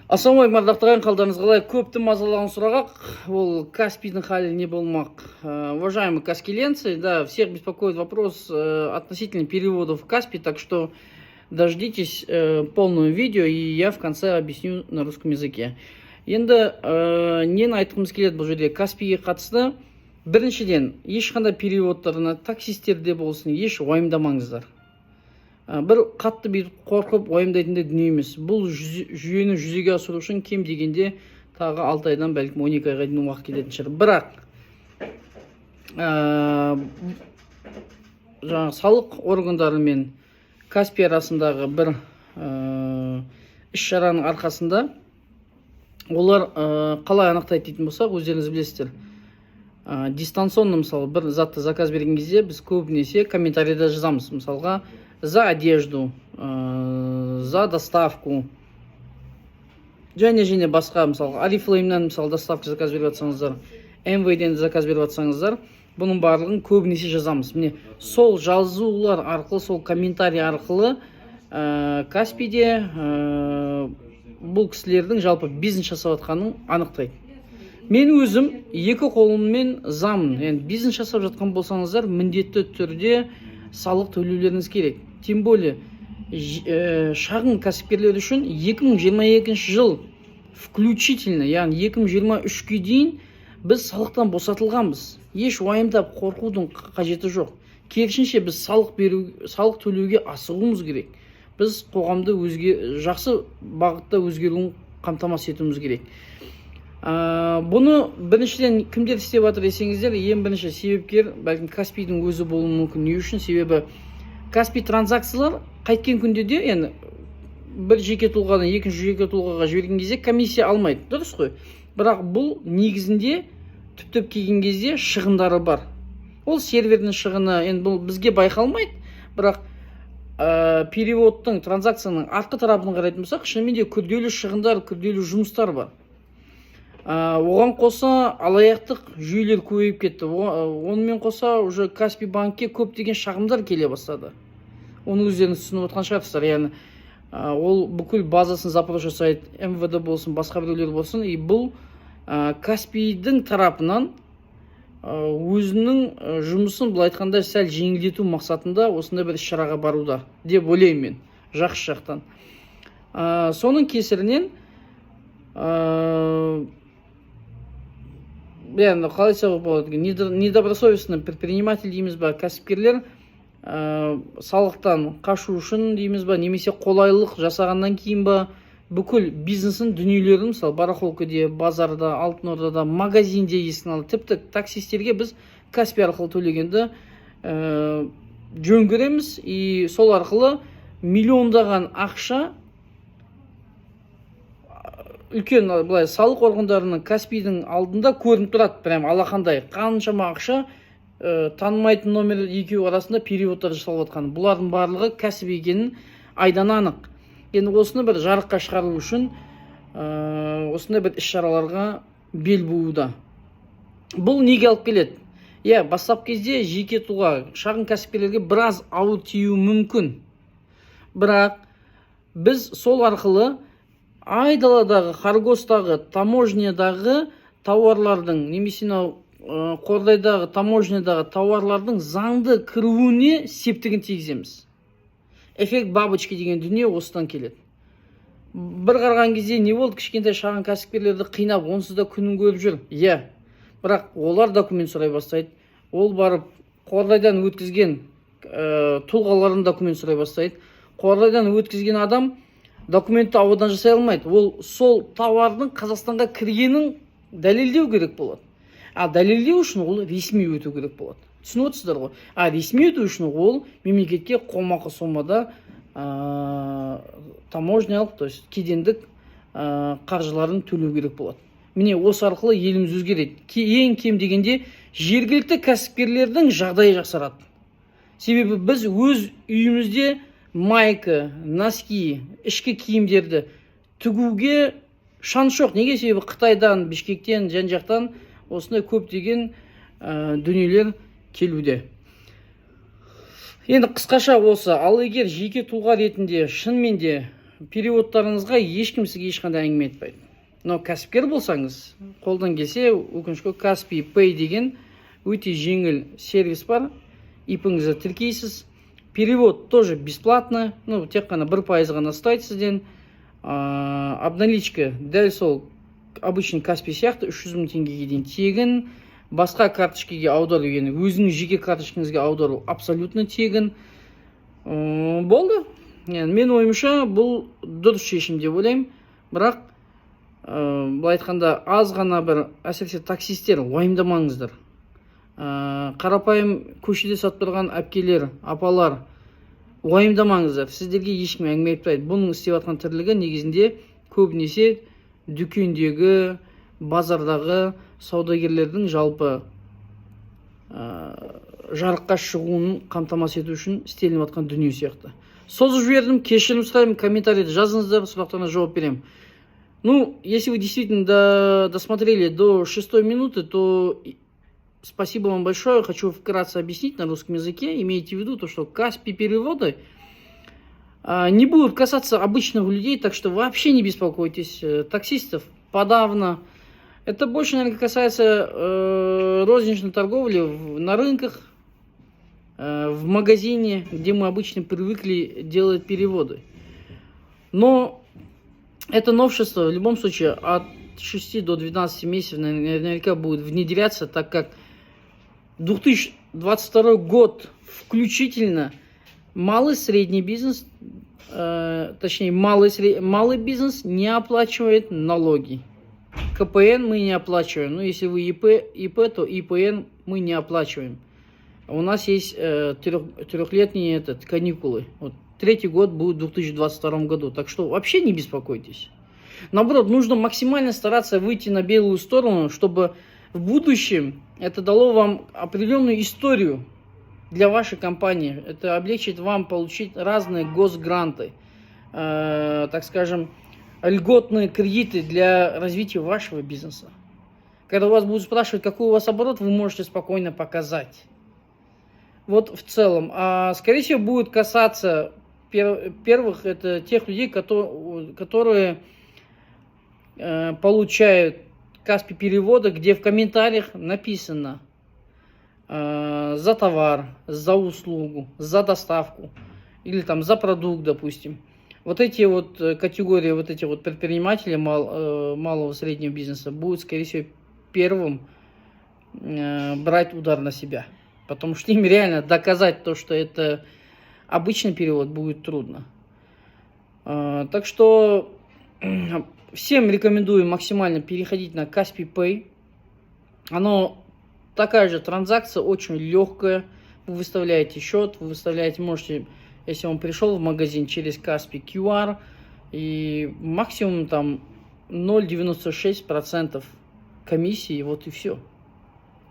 Ассалаумағалейкум, ардақтаған қалдарыңыз қалай? Көпті мазалаған сұрағақ, ол Каспийдің халі не болмақ? Уважаемые каскиленцы, да, всех беспокоит вопрос относительно переводов в Каспий, так что дождитесь полного видео, и я в конце объясню на русском языке. Енді нені айтқымыз келеді бұл жерде? Каспийге қатысты біріншіден ешқандай переводтарына таксистерде болсын еш уайымдамаңыздар. Бір қатты бір қорқып уайымдайтындай дүние емес. Бұл жүйені жүзеге асыру үшін кем дегенде тағы 6 айдан бәлкім 12 айға дейін уақыт кететін шығар. Бірақ жаңағы салық органдары мен Каспий арасындағы бір іс-шараның арқасында олар қалай анықтайды дейтін болсақ, өздеріңіз білесіздер. Дистанционно, мысалы, бір затты заказ берген кезде біз көбінесе комментарийда жазамыз. Мысалға, за одежду, за доставку. Және басқа, мысалы, Oriflame-нан, мысалы, доставка заказ беріп атсаңыздар, MV-ден заказ беріп атсаңыздар, бұның барлығын көбінесе жазамыз. Міне, сол жазулар арқылы, сол комментарий арқылы Каспийде бұл кісілердің жалпы бизнес жасап атқанын анықтайды. Мен өзім екі қолыммен замын, yani бизнес жасап жатқан болсаңыздар, міндетті түрде салық төлеулеріңіз керек. Тем более, шағын кәсіпкерлер үшін 2022 жыл включительно, яғни 2023-ге дейін біз салықтан босатылғанбыз. Еш уайымдап қорқудың қажеті жоқ. Керісінше біз салық төлеуге асығуымыз керек. Біз қоғамды жақсы бағытта өзгеруін қамтамасыз етуіміз керек. Бұны біріншіден кімдер істеп жатыр десеңіздер, ең бірінші себепкер бәлкім Каспийдің өзі болуы мүмкін. Не үшін? Себебі Каспий транзакциялар қайткен күнде де, яғни бір жеке тұлғадан екінші жеке тұлғаға жіберген кезде комиссия алмайды. Дұрыс қой. Бірақ бұл негізінде түптеп келген кезде шығындары бар. Ол сервердің шығыны, енді бұл бізге байқалмайды, бірақ переводтың, транзакцияның артқы тарапын қарайтын болсақ, шынымен де күрделі шығындар, күрделі жұмыстар бар. Оған қоса алаяқтық жүйелер көбейіп кетті. Онымен қоса уже Каспий банкке көптеген шағымдар келе бастады. Оны өздеріңіз түсініп отқан шығарсыздар. Яғни ол бүкіл базасын запрос жасайды, МВД болсын, басқа біреулер болсын, и бұл Каспийдің тарапынан өзінің жұмысын былай айтқанда сәл жеңілдету мақсатында осындай бір іс-шараға баруда деп ойлаймын мен, жақсы жақтан. Соның кесірінен қалай айтсақ болады, недобросовестный предприниматель дейміз ба, кәсіпкерлер салықтан қашу үшін дейміз ба, немесе қолайлылық жасағаннан кейін ба, бүкіл бизнесін, дүниелерін, мысалы, барахолкаде, базарда, алтын ордада, магазинде есін алды. Тіпті таксистерге біз Каспий арқылы төлегенді жөн көреміз, и сол арқылы миллиондаған ақша үлкен былай салық органдарының Каспийдің алдында көрініп тұрады, прям алақандай қаншама ақша танымайтын номер екеу арасында переводтар жасалып жатқан. Бұлардың барлығы кәсіп екенін айдан анық. Енді осыны бір жарыққа шығару үшін осындай бір іс-шараларға бел бууда. Бұл неге алып келеді? Бастап кезде жеке тұлға, шағын кәсіпкерлерге біраз ауыр тиюі мүмкін. Бірақ біз сол арқылы айдаладағы, Харгостағы, таможнядағы тауарлардың, немесе Қордайдағы, таможнядағы тауарлардың заңды кіруіне септігін тигіземіз. Эффект бабочки деген дүние осыдан келеді. Бір қараған кезде не болды? Кішкентай шағын кәсіпкерлерді қинап, онсыз да күнін көріп жүр. Бірақ олар документ сұрай бастайды. Ол барып Қордайдан өткізген тұлғаларын документ сұрай бастайды. Қордайдан өткізген адам документті ауадан жасай алмайды. Ол сол тауардың Қазақстанға кіргенін дәлелдеу керек болады. Дәлелдеу үшін ол ресми өту керек болады. Түсініп отырсыздар ғой. Ресми өту үшін ол мемлекетке қомақты сомада таможнялық, то есть кедендік қаржыларын төлеу керек болады. Міне осы арқылы еліміз өзгереді. Ең кем дегенде жергілікті кәсіпкерлердің жағдайы жақсарады. Себебі біз өз үйімізде майка, носки, ішкі киімдерді тігуге шанс жоқ. Неге? Себебі Қытайдан, Бішкектен, жан-жақтан осындай көптеген дүниелер келуде. Енді қысқаша осы, ал егер жеке тұлға ретінде шынымен де переводтарыңызға ешкім сізге ешқандай әңгіме айтпайды. Но кәсіпкер болсаңыз, қолдан келсе, өкінішке Каспи Pay деген өте жеңіл сервис бар. ИП-ңізді тіркейсіз. Перевод тоже бесплатно, ну, тек қана 1% ғана ұстайды сізден. Обналичка дәл сол обычный Каспи сияқты 300 000 теңгеге дейін тегін. Басқа карточкеге аудару, яғни өзіңіз жеке карточкаңызға аудару абсолютно тегін. Болды. Мен ойымша бұл дұрыс шешім деп ойлаймын. Бірақ былай айтқанда аз ғана бір, әсіресе таксистер, уайымдамаңыздар. Қарапайым көшеде сатып тұрған әпкелер, апалар, уайымдамаңыздар. Сіздерге ешкім әңгіме айтпайды. Бұның істеп жатқан тірлігі негізінде көбінесе дүкендегі, базардағы саудагерлердің жалпы жарыққа шығуын қамтамасыз ету үшін істелініп жатқан дүние сияқты. Созып жібердім, кешірім сұраймын, комментарийді жазыңыздар, сұрақтарына жауап беремін. Ну, если вы действительно досмотрели до 6 минуты, то спасибо вам большое. Хочу вкратце объяснить на русском языке. Имейте в виду то, что Каспи переводы не будут касаться обычных людей, так что вообще не беспокойтесь. Таксистов подавно. Это больше, наверное, касается розничной торговли на рынках, в магазине, где мы обычно привыкли делать переводы. Но это новшество в любом случае от 6 до 12 месяцев наверняка будет внедряться, так как 2022 год включительно малый средний бизнес, точнее малый бизнес не оплачивает налоги. КПН мы не оплачиваем. Ну, если вы ИП, то ИПН мы не оплачиваем. У нас есть трехлетние каникулы. Вот, 3-й год будет в 2022 году. Так что вообще не беспокойтесь. Наоборот, нужно максимально стараться выйти на белую сторону, чтобы в будущем это дало вам определенную историю для вашей компании. Это облегчит вам получить разные госгранты, так скажем, льготные кредиты для развития вашего бизнеса. Когда вас будут спрашивать, какой у вас оборот, вы можете спокойно показать. Вот в целом. А скорее всего будет касаться первых, это тех людей, которые получают Каспи переводы, где в комментариях написано за товар, за услугу, за доставку или там за продукт, допустим. Вот эти вот категории, вот эти вот предприниматели малого среднего бизнеса будут, скорее всего, первым брать удар на себя. Потому что им реально доказать то, что это обычный перевод, будет трудно. Так что всем рекомендую максимально переходить на Каспи Pay. Оно такая же транзакция, очень легкая. Вы выставляете счет, вы выставляете, можете, если он пришел в магазин через Каспи QR, и максимум там 0,96% комиссии, вот и все.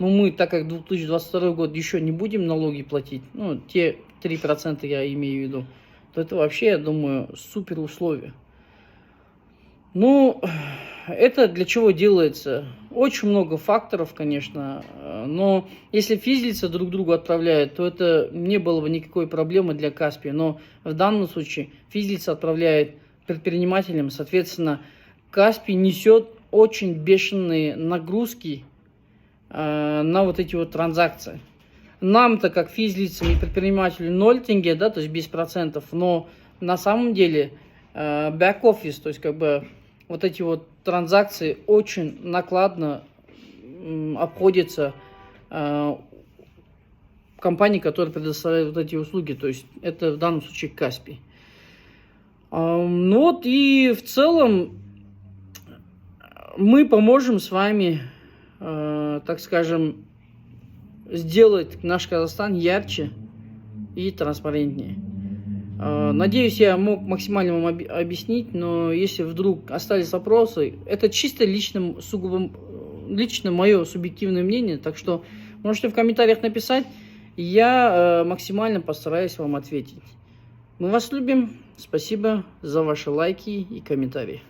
Но мы, так как 2022 год еще не будем налоги платить, ну, те 3% я имею в виду, то это вообще, я думаю, супер условия. Ну, это для чего делается? Очень много факторов, конечно, но если физлица друг другу отправляют, то это не было бы никакой проблемы для Каспи. Но в данном случае физлица отправляет предпринимателям, соответственно, Каспи несет очень бешеные нагрузки на вот эти вот транзакции. Нам-то, как физлицам и предпринимателю, 0 тенге, да, то есть без процентов, но на самом деле бэк-офис, то есть как бы вот эти вот транзакции очень накладно обходятся компании, которые предоставляют вот эти услуги, то есть это в данном случае Каспи. Ну вот и в целом мы поможем с вами, так скажем, сделать наш Казахстан ярче и транспарентнее. Надеюсь, я мог максимально вам объяснить, но если вдруг остались вопросы, это чисто лично, сугубо лично мое субъективное мнение, так что можете в комментариях написать, и я максимально постараюсь вам ответить. Мы вас любим, спасибо за ваши лайки и комментарии.